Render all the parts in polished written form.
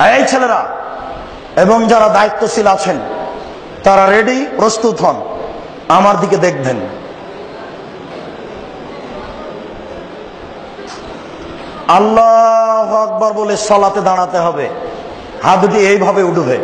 এই ছেলেরা এবং যারা দায়িত্বশীল আছেন তারা রেডি, প্রস্তুত হন, আমার দিকে দেখবেন। আল্লাহু আকবার বলে সালাতে দাঁড়াতে হবে। হাত দুটি এইভাবে উঠবে।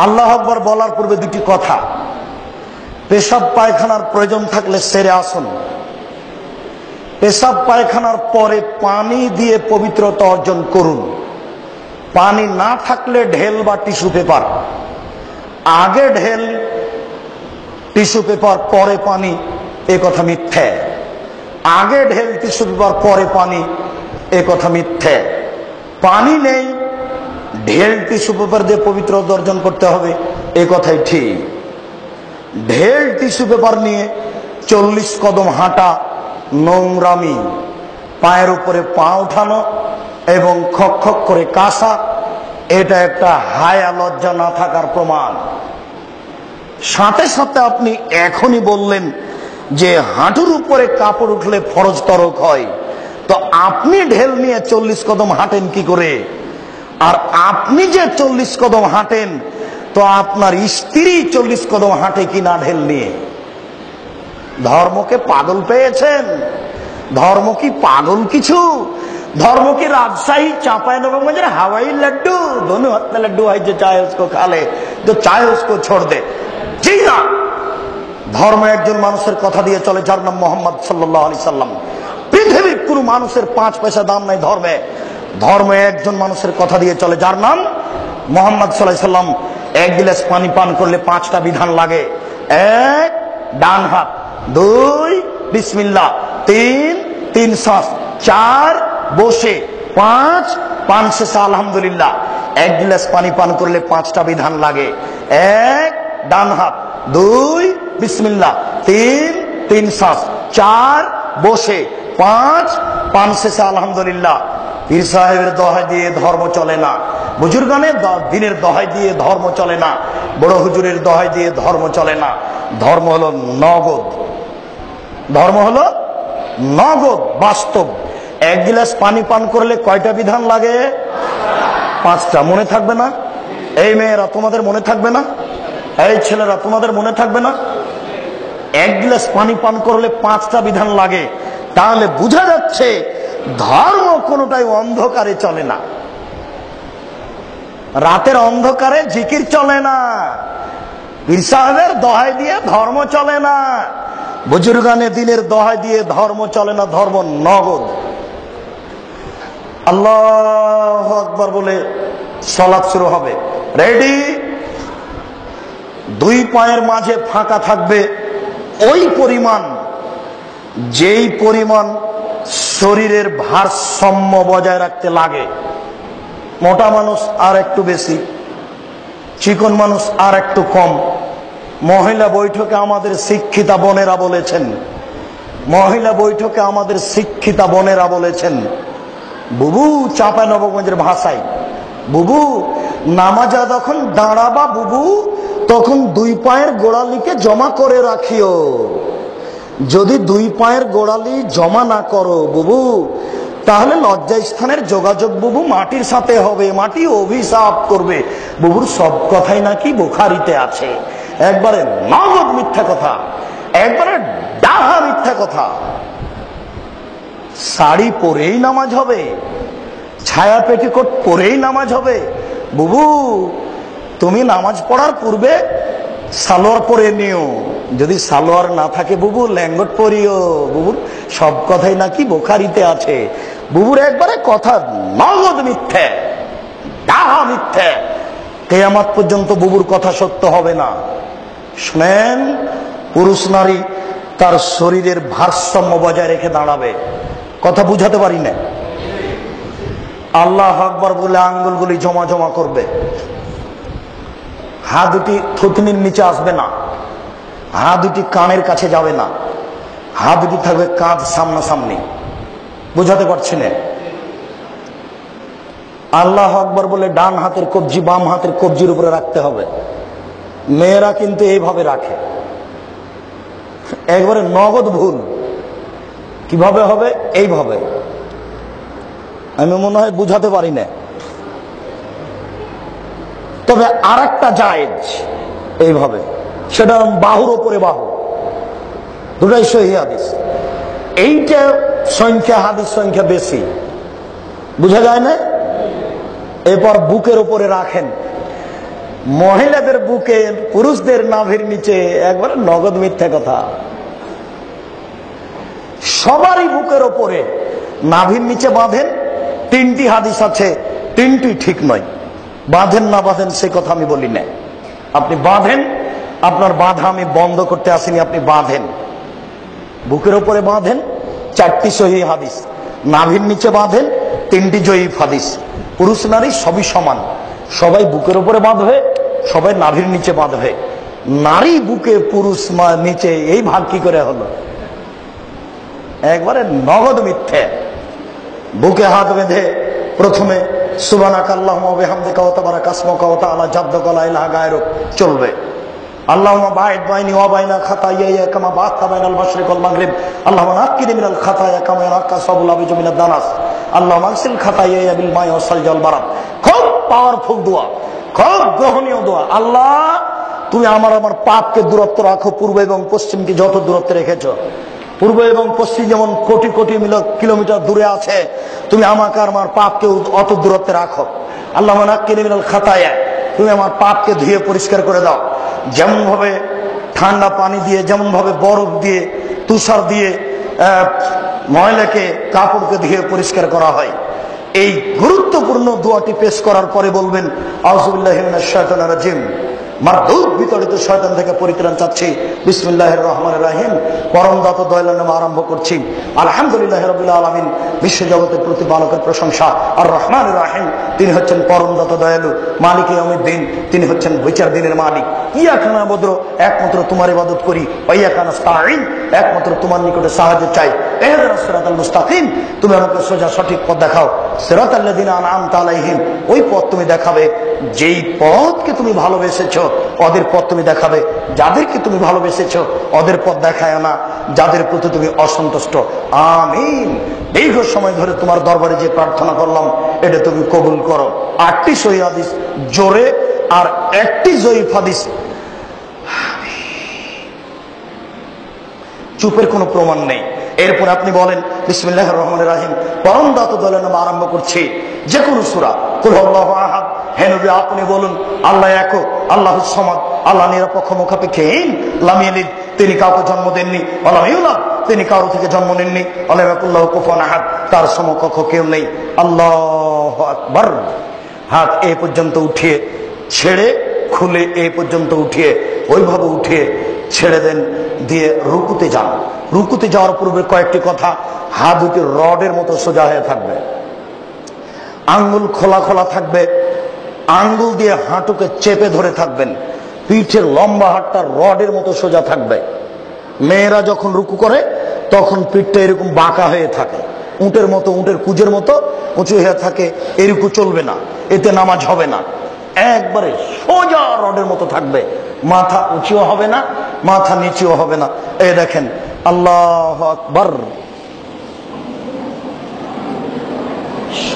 আল্লাহু আকবার বলার পূর্বে দুটি কথা। পেশাব পায়খানার প্রয়োজন থাকলে সেরে আসুন। পেশাব পায়খানার পরে পানি দিয়ে পবিত্রতা অর্জন করুন। পানি না থাকলে ঢেল বা টিস্যু পেপার, আগে ঢেল টিস্যু পেপার পরে পানি, এ কথা মিথ্যে। আগে ঢেল টিস্যু পেপার পরে পানি, এ কথা মিথ্যে। পানি নেই, ঢেল টিস্যু পেপার দিয়ে পবিত্রতা অর্জন করতে হবে, এ কথাই ঠিক। ঢেল টিস্যু পেপার নিয়ে 40 কদম হাঁটা নোংরামি। পায়ের উপরে পা উঠানো এবং খক খক করে কাশা, এটা একটা হায়া লজ্জা না থাকার প্রমাণ। সাথে সাথে আপনি এখনই বললেন যে হাঁটুর উপরে কাপড় উঠলে ফরজ তরক হয়, তো আপনি ঢেল নিয়ে 40 কদম হাঁটেন কি করে? আর আপনি যে 40 কদম হাঁটেন, তো আপনার স্ত্রী 40 কদম হাঁটে কিনা ঢেল নিয়ে? ধর্মকে পাগল পেয়েছেন? ধর্ম কি পাগল কিছু? धर्म की राजशाही चांपानेर हवाई लड्डू, दोनों हाथ में लड्डू है, जो चाहे उसको खा ले, जो चाहे उसको छोड़ दे। जी ना, धर्म एकजन मानुषेर कथा दिए चले जार नाम मोहम्मद सल्लल्लाहु अलैहि वसल्लम। पृथिवीर कोनो मानुषेर 5 पैसा दाम नहीं धर्मे। धर्म एकजन मानुषेर कथा दिए चले जार नाम मोहम्मद सल्लल्लाहु अलैहि वसल्लम। एक गिलास पानी पान करले 5टा विधान लागे। 1 डान हाथ, 2 बिस्मिल्लाह, 3 श्वास, 4 বসে, 5 পান শেষে আলহামদুলিল্লাহ। 1 গ্লাস পানি পান করলে 5টা বিধান লাগে। 1 ডান হাত, 2 বিসমিল্লাহ, 3 শ্বাস, 4 বসে, 5 পান শেষে আলহামদুলিল্লাহ। পীর সাহেবের দোহাই দিয়ে ধর্ম চলে না, বুজুর্গানের দিনের দোহাই দিয়ে ধর্ম চলে না, বড় হুজুরের দোহাই দিয়ে ধর্ম চলে না। ধর্ম হলো নগদ, ধর্ম হলো নগদ, বাস্তব। 1 गिलास पानी पान करले कयटा विधान लागे? 5टा। मने थाकबे ना? এই মেয়েরা তোমাদের মনে থাকবে না? এই ছেলেরা তোমাদের মনে থাকবে না? 1 गिलास পানি পান করলে 5টা বিধান লাগে। তাহলে বোঝা যাচ্ছে ধর্ম কোনটাই অন্ধকারে চলে না। রাতের অন্ধকারে জিকির চলে না, পীর সাহেবের দোহাই দিয়ে ধর্ম চলে না, বুজুর্গানে দিনের দোহাই দিয়ে ধর্ম চলে না। ধর্ম নগদ। আল্লাহু আকবার বলে সালাত শুরু হবে। রেডি? 2 পায়ের মাঝে ফাঁকা থাকবে ওই পরিমাণ, যেই পরিমাণ শরীরের ভারসাম্য বজায় রাখতে লাগে। মোটা মানুষ আর একটু বেশি, চিকন মানুষ আর একটু কম। মহিলা বৈঠকে আমাদের শিক্ষিতা বোনেরা বলেছেন, মহিলা বৈঠকে আমাদের শিক্ষিতা বোনেরা বলেছেন, বুবু, চাঁপাইনবাবগঞ্জের ভাষায়, বুবু নামাজা যখন দাঁড়াবা বুবু, তখন 2 পায়ের গোড়ালিকে জমা করে রাখিও। যদি 2 পায়ের গোড়ালি জমা না করো বুবু, তাহলে লজ্জাস্থানের যোগাযোগ বুবু মাটির সাথে হবে, মাটি অভিশাপ করবে। বুবুর সব কথাই নাকি বুখারীতে আছে। একবারে নগদ মিথ্যা কথা, একবারে ডাহা মিথ্যা কথা। শাড়ি পরেই নামাজ হবে, ছায়া পেটিকোট পরেই নামাজ হবে। বুবু, তুমি নামাজ পড়ার পূর্বে সালোয়ার পরে নিও, যদি সালোয়ার না থাকে বুবু ল্যাঙ্গট পরিও। বুবুর সব কথাই নাকি বুখারীতে আছে। বুবুর একবারে কথা নগদ মিথ্যে, ডাহা মিথ্যে। কিয়ামত পর্যন্ত বুবুর কথা সত্য হবে না। শুনেন, পুরুষ নারী তার শরীরের ভারসাম্য বজায় রেখে দাঁড়াবে। কথা বুঝাতে পারি না? আল্লাহু আকবার বলে আঙ্গুলগুলি জমা জমা করবে। হাত দুটি থুতনির নিচে আসবে না, হাত দুটি কানের কাছে যাবে না, হাত দুটি থাকবে কাঁধ সামনাসামনি। বুঝাতে পারছি না? আল্লাহু আকবার বলে ডান হাতের কবজি বাম হাতের কবজির উপরে রাখতে হবে। মেয়েরা কিন্তু এইভাবে রাখে, একবারে নগদ ভুল। কিভাবে হবে? এইভাবে। আমি মনে হয় বুঝাতে পারি না। তবে আর একটা জায়েজ এইভাবে, সেটা বাহুর ওপরে বাহু, দুটাই সহিহ হাদিস। এইটা সংখ্যা, হাদিস সংখ্যা বেশি, বুঝা যায় না? এরপর বুকের উপরে রাখেন। মহিলাদের বুকে, পুরুষদের নাভির নিচে, একবারে নগদ মিথ্যা কথা। সবারই বুকের ওপরে, নাভির নিচে বাঁধেন। তিনটি হাদিস আছে, তিনটি ঠিক নয়। বাঁধেন না বাঁধেন সে কথা আমি বলি না, আপনি বাঁধেন। আপনার বাঁধা আমি বন্ধ করতে আসিনি, আপনি বাঁধেন, বুকের ওপরে বাঁধেন। চারটি সহিহ হাদিস। নাভির নিচে বাঁধেন, তিনটি জয়ীফ হাদিস। পুরুষ নারী সবই সমান, সবাই বুকের উপরে বাঁধবে, সবাই নাভির নিচে বাঁধবে। নারী বুকে, পুরুষ নিচে, এই ভাগ কি করে হলো? একবারে নগদ মিথ্যে। বুকে হাত বেঁধে প্রথমে সুবহানাকাল্লাহুম্মা ওয়া বিহামদিকা ওয়া তাবারাকা ইসমুকা ওয়া তাআলা জাদ্দুকা লা ইলাহা গায়রুক চলবে। আল্লাহুম্মা বা'id বাইনি ওয়া বাইনা খাতায়ায়া কামা বা'আতা বাইনাল মাশরিক ওয়াল মাগরিব। আল্লাহুম্মা নাক্কিনি মিনাল খাতায়া কামা ইয়ানক্কা সাবুল আবিজু মিনাদ দানাস। আল্লাহুম্মা আগসিল খাতায়ায়া বিল মা'i ওয়াস সালজি ওয়াল বারাদ। খুব পাওয়ারফুল দোয়া, খুব গ্রহণীয় দোয়া। আল্লাহ, তুমি আমার পাপকে দূরত্ব রাখো, পূর্ব এবং পশ্চিমকে যত দূরত্বে রেখেছো। পূর্ব এবং পশ্চিম যেমন কোটি কোটি কিলোমিটার দূরে আছে, তুমি আমাকে আর আমার পাপকে অত দূরত্বে রাখো। আল্লাহুম্মা নাক্কিনি মিনাল খাতায়া, তুমি আমার পাপকে ধুয়ে পরিষ্কার করে দাও। যেমন ভাবে ঠান্ডা পানি দিয়ে, যেমন ভাবে বরফ দিয়ে, তুষার দিয়ে ময়লাকে, কাপড়কে ধুয়ে পরিষ্কার করা হয়। এই গুরুত্বপূর্ণ দোয়াটি পেশ করার পরে বলবেন আউযুবিল্লাহি মিনাশ শাইতানির রাজিম, মারদুদ বিতাড়িত শয়তান থেকে পরিত্রাণ চাচ্ছি। বিসমিল্লাহির রহমানির রহিম, পরম দাতা দয়ালুর নামে আরম্ভ করছি। আলহামদুলিল্লাহি রাব্বিল আলামিন, বিশ্বজগতের প্রতিপালকের প্রশংসা। আর রহমানির রহিম, তিনি হচ্ছেন পরম দাতা দয়ালু। মালিকে ইয়াউমিদ্দিন, তিনি হচ্ছেন বিচার দিনের মালিক। ইয়াকা না'বুদু, একমাত্র তোমার ইবাদত করি। ওয়া ইয়াকা নাস্তাঈন, একমাত্র তোমার নিকটে সাহায্য চাই। ইহদিনাস সিরাতাল মুস্তাকিম, তুমি আমাকে সোজা সঠিক পথ দেখাও। সিরাতাল লাযিনা আন'আমতা আলাইহিম, ওই পথ তুমি দেখাবে যেই পথকে তুমি ভালোবেসেছো, ওদের পথ তুমি দেখাবে। যাদেরকে তুমি ভালোবেসেছো ওদের পথ দেখায় না, যাদের প্রতি তুমি অসন্তুষ্ট। আমিন। দীর্ঘ সময় ধরে তোমার দরবারে যে প্রার্থনা করলাম, এটা তুমি কবুল করো। 8টি সহিহ হাদিস জোরে আর 1টি জয়ীফ হাদিস। চুপের কোনো প্রমাণ নেই। এরপর আপনি বলেন বিসমিল্লাহির রহমানির রহিম, পরম দাতা দয়ালুর নামে আরম্ভ করছি। যে কোনো সূরা, কুল হুয়াল্লাহু আহাদ। হে নবী, আপনি বলুন আল্লাহ একক, আল্লাহুস সামাদ, আল্লাহ নিরপেক্ষ মুখাপেক্ষীহীন। লাম ইয়ালিদ, তিনি কাউকে জন্ম দেননি। ওয়া লাম ইউলাদ, তিনি কারো থেকে জন্ম নেননি। ওয়া লাম ইয়াকুল লাহু কুফুয়ান আহাদ, তার সমকক্ষ কেউ নেই। আল্লাহু আকবার। হাত এই পর্যন্ত উঠিয়ে ছেড়ে, খুলে এই পর্যন্ত উঠিয়ে, ওইভাবে উঠিয়ে ছেড়ে দেন, দিয়ে রুকুতে যান। রুকুতে যাওয়ার পূর্বে কয়েকটি কথা। হাত দুটি রডের মতো সোজা হয়ে থাকবে, আঙ্গুল খোলা খোলা থাকবে, আঙ্গুল দিয়ে হাঁটুকে চেপে ধরে থাকবেন। পিঠের লম্বা হাতটা রডের মতো সোজা থাকবে। মেয়েরা যখন রুকু করে তখন পিঠটা এরকম বাঁকা হয়ে থাকে, উটের মতো, উটের কুজের মতো উঁচু হয়ে থাকে। এরকম চলবে না, এতে নামাজ হবে না। একবারে সোজা রডের মতো থাকবে, মাথা উঁচুও হবে না, মাথা নিচুও হবে না। এই দেখেন, আল্লাহু আকবার।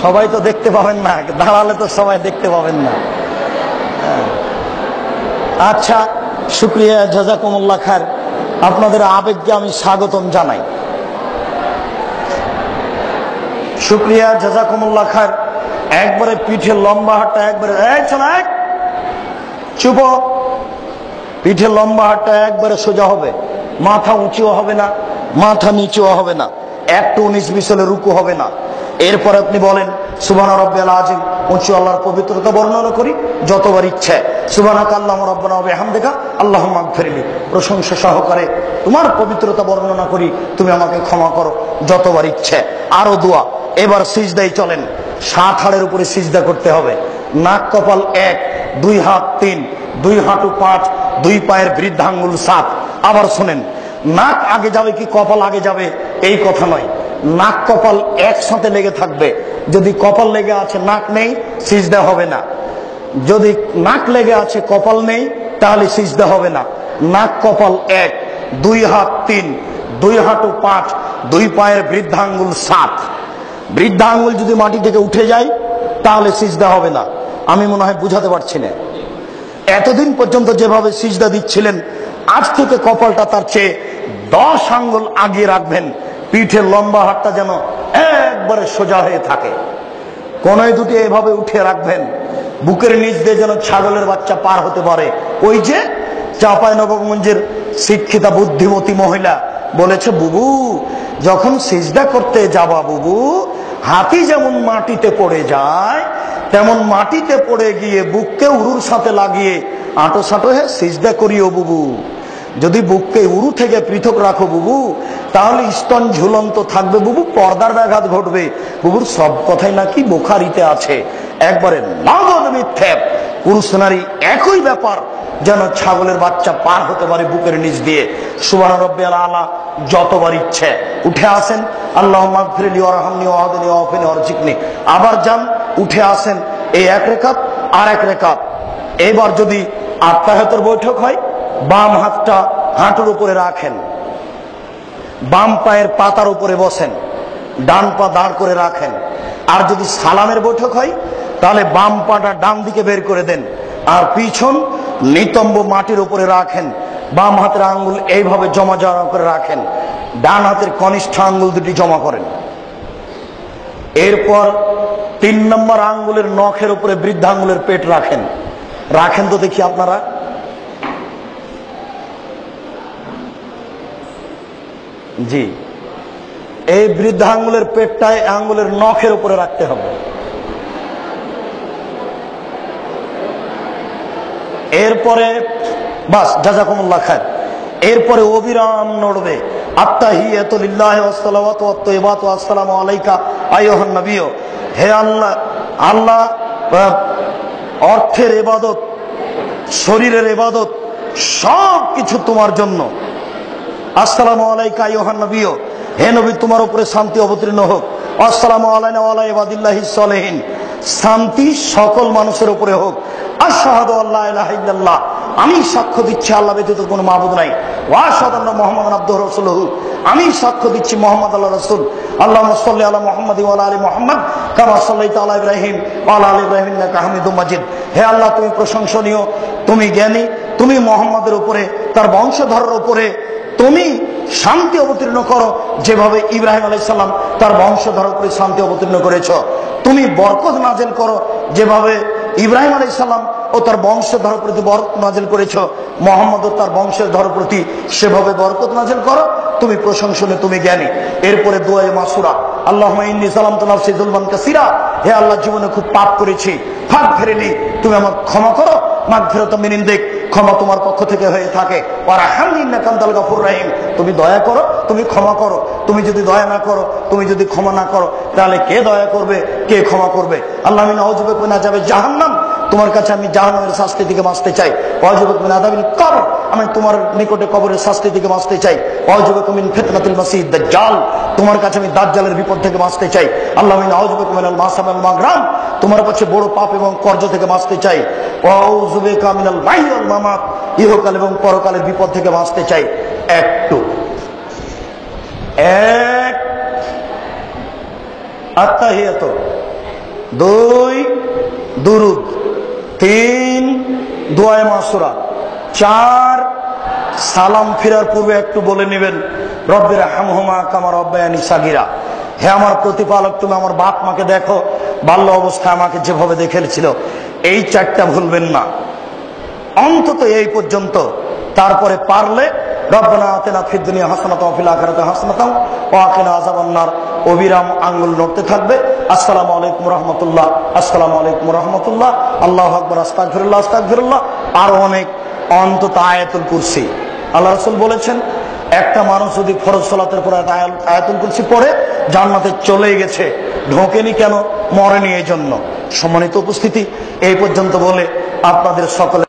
সবাই তো দেখতে পাবেন না, দাঁড়ালে তো সবাই দেখতে পাবেন না। আচ্ছা, শুকরিয়া, জাযাকুমুল্লাহ খায়র। আপনাদের আবেগকে আমি স্বাগতম জানাই। শুকরিয়া, জাযাকুমুল্লাহ খায়র। একবারে পিঠের লম্বা হাতটা একবারে, চুপ। পিঠের লম্বা হাতটা একবারে সোজা হবে, মাথা উঁচুও হবে না, মাথা নিচুও হবে না, একটু 19 বিশালে রুকু হবে না। এরপর আপনি বলেন সুবহানা রাব্বিয়াল আযীম, উঁচু আল্লাহর পবিত্রতা বর্ণনা করি যতবার ইচ্ছে। সুবহানাকা আল্লাহুম্মা রাব্বানা ওয়া বিহামদিকা আল্লাহুম্মা আগফিরলি, প্রশংসা সহকারে তোমার পবিত্রতা বর্ণনা করি, তুমি আমাকে ক্ষমা করো যতবার ইচ্ছে। আরো দোয়া। এবার সিজদায় চলেন। 7 হাড়ের উপরে সিজদা করতে হবে। নাক কপাল 1, 2 হাত 3, 2 হাঁটু 5, 2 পায়ের বৃদ্ধাঙ্গুল 7। আবার শোনেন, নাক আগে যাবে কি কপাল আগে যাবে এই কথা নয়, নাক কপাল একসাথে লেগে থাকবে। যদি কপাল লেগে আছে নাক নেই, সিজদা হবে না। যদি নাক লেগে আছে কপাল নেই, তাহলে সিজদা হবে না। নাক কপাল 1, 2 হাত 3, 2 হাঁটু 5, 2 পায়ের বৃদ্ধাঙ্গুল 7। বৃদ্ধাঙ্গুল যদি মাটি থেকে উঠে যায় তাহলে সিজদা হবে না। আমি মনে হয় বুঝাতে পারছি না। এতদিন পর্যন্ত যেভাবে সিজদা দিচ্ছিলেন, আজ থেকে কপালটা তার চেয়ে 10 আঙ্গুল আগিয়ে রাখবেন। পিঠের লম্বা হাতটা যেন একবারে সোজা হয়ে থাকে, কোনয় দুটি এভাবে উঠে রাখবেন। বুকের নিচ দিয়ে যেন ছাগলের বাচ্চা পার হতে পারে। ওই যে চাঁপাইনবাবগঞ্জের শিক্ষিতা বুদ্ধিমতী মহিলা বলেছে, বুবু যখন সিজদা করতে যাবা বুবু, হাতি যেমন মাটিতে পড়ে যায় তেমন মাটিতে পড়ে গিয়ে বুককে উরুর সাথে লাগিয়ে আঁটো সাঁটো হয়ে সিজদা করিও বুবু। যদি বুককে উরু থেকে পৃথক রাখো বুবু, তাহলে স্তন ঝুলন্ত থাকবে বুবু, পর্দার ব্যাঘাত ঘটবে বুবুর। সব কথাই নাকি বুখারীতে আছে, একবারে নগদ মিথ্যে। পুরুষ নারী একই ব্যাপার, যেন ছাগলের বাচ্চা পার হতে পারে বুকের নিচ দিয়ে। সুবহান রাব্বিয়াল আলা যতবার ইচ্ছে উঠে আসেন, আল্লাহুম্মা গফিরলি ওয়ারহামনি ওয়াহদিনি ওয়াফিনি ওয়ারজিকনি। আবার যান, উঠে আসেন, এই এক রেখাত আর এক রেখাত। এবার যদি আত্তাহিয়াতের বৈঠক হয়, বাম হাতটা হাঁটুর উপরে রাখেন, বাম পায়ের পাতার উপরে বসেন, ডান পা দাঁড় করে রাখেন। আর যদি সালামের বৈঠক হয়, তাহলে বাম পাটা ডান দিকে বের করে দেন, আর পিছন নিতম্ব মাটির উপরে রাখেন। বাম হাতের আঙ্গুল এইভাবে জমা জমা করে রাখেন, ডান হাতের কনিষ্ঠ আঙ্গুল দুটি জমা করেন। এরপর 3 নম্বর আঙ্গুলের নখের উপরে বৃদ্ধাঙ্গুলের পেট রাখেন। রাখেন তো দেখি আপনারা। জি, এই বৃদ্ধাঙ্গুলের পেটটায় আঙ্গুলের নখের উপরে রাখতে হবে। এরপরে বাস, জাযাকুমুল্লাহ খায়র। এরপরে অবিরাম নড়বে। আত্তাহিয়াতু লিল্লাহি ওয়াস সালাওয়াতু ওয়াত তাইয়্যিবাতু ওয়া আসসালামু আলাইকা আইয়ুহান নবী। হে আল্লাহ, আল্লাহ অর্থের ইবাদত, শরীরের ইবাদত সব কিছু তোমার জন্য। আসসালামু আলাইকা আইয়ুহান নবী, হে নবী তোমার উপরে শান্তি অবতীর্ণ হোক। আসসালামু আলাইনা ওয়া আলা ইবাদিল্লাহিস সালিহিন, শান্তি সকল মানুষের উপরে হোক। আশহাদু আল্লা ইলাহা ইল্লাল্লাহ, আমি সাক্ষ্য দিচ্ছি আল্লাহ ব্যতীত কোনো মাবুদ নাই। ওয়া আশহাদু আন্না মুহাম্মাদান আবদুহু ওয়া রাসূলুহু, আমি সাক্ষ্য দিচ্ছি মুহাম্মদ আল্লাহর রাসূল। আল্লাহুম্মা সাল্লি আলা মুহাম্মাদ ওয়া আলা আলি মুহাম্মাদ কামা সাল্লাইতা আলা ইব্রাহিম ওয়া আলা আলি ইব্রাহিম ইন্নাকা হামিদুম মাজিদ। হে আল্লাহ, তুমি প্রশংসনীয়, তুমি জ্ঞানী, তুমি মুহাম্মাদের উপরে, তার বংশধরের উপরে তুমি শান্তি অবতীর্ণ করো, যেভাবে ইব্রাহিম আলাইহিস সালাম তার বংশধরের উপরে শান্তি অবতীর্ণ করেছো। তুমি বরকত নাযিল করো, যেভাবে ইব্রাহিম আলাইহিস সালাম ও তার বংশধর প্রতি বরকত নাযিল করেছো, মুহাম্মদ ও তার বংশধর প্রতি সেভাবে বরকত নাযিল করো। তুমি প্রশংসনীয়, তুমি জ্ঞানী। এরপরে দুআয়ে মাসুরা, আল্লাহুম্মা ইন্নী যালামতু নাফসি যুলমান কাসীরা, হে আল্লাহ জীবনে খুব পাপ করেছি, ফাগফিরলি, তুমি আমার ক্ষমা করো। মাগফিরাতুম মিন ইনদিক, ক্ষমা তোমার পক্ষ থেকে হয়ে থাকে। ওয়ারহামনি ইন্নাকা আনতাল গাফুরুর রহিম, তুমি দয়া করো, তুমি ক্ষমা করো। তুমি যদি দয়া না করো, তুমি যদি ক্ষমা না করো, তাহলে কে দয়া করবে, কে ক্ষমা করবে? আল্লাহ মিন আউযু বিকা মিন আযাবি জাহান্নাম, তোমার কাছে আমি জাহান্নামের শাস্তি থেকে বাঁচতে চাই। ওয়াউযু বিকা মিন আযাবিল কবর, আমি তোমার নিকটে কবরের শাস্তি থেকে বাঁচতে চাই। ওয়াউযু বিকা মিন ফিতনাতিল মাসিহিদ দাজ্জাল, তোমার কাছে আমি দাজ্জালের বিপদ থেকে বাঁচতে চাই। আল্লাহ মিন আউযু বিকা মিনাল মাসাম ওয়াল মাগরাম, তোমার কাছে বড় পাপ এবং কর্জ থেকে বাঁচতে চাই। ওয়াউযু বিকা মিনাল মাহইয়া ওয়াল মামাত, ইহকাল এবং পরকালের বিপদ থেকে বাঁচতে চাই। একটু এক আত্তাহিয়াত, 2 দুরুদ, 3 দুআয়ে মাসুরা, 4 সালাম ফিরার পূর্বে একটু বলে নেবেন রব্বির হামহুমা কামা রাব্বায়ানি সাগীরা। হে আমার প্রতিপালক, তুমি আমার বাপ মাকে দেখো, বাল্য অবস্থায় আমাকে যেভাবে দেখেছিল। এই 4টা ভুলবেন না, অন্তত এই পর্যন্ত। তারপরে পারলে রব্বানা আতিনা ফিদ দুনিয়া হাসানাতাও ওয়া ফিল আখিরাতি হাসানাতাও ওয়া কিনা আযাবান্নার, অবিরাম আঙ্গুল নড়তে থাকবে। আসসালামু আলাইকুম রাহমাতুল্লাহ, আসসালামু আলাইকুম রাহমাতুল্লাহ, আল্লাহু আকবার, আস্তাগফিরুল্লাহ, আস্তাগফিরুল্লাহ। আর অনেক, অন্তত আয়াতুল কুরসি। আল্লাহ রাসূল বলেছেন, একটা মানুষ যদি ফরজ সালাতের পর আয়াতুল কুরসি পড়ে, জান্নাতে চলে গেছে। ঢোকেনি কেন? মরেনি এই জন্য। সম্মানিত উপস্থিতি, এই পর্যন্ত বলে আপনাদের সকলের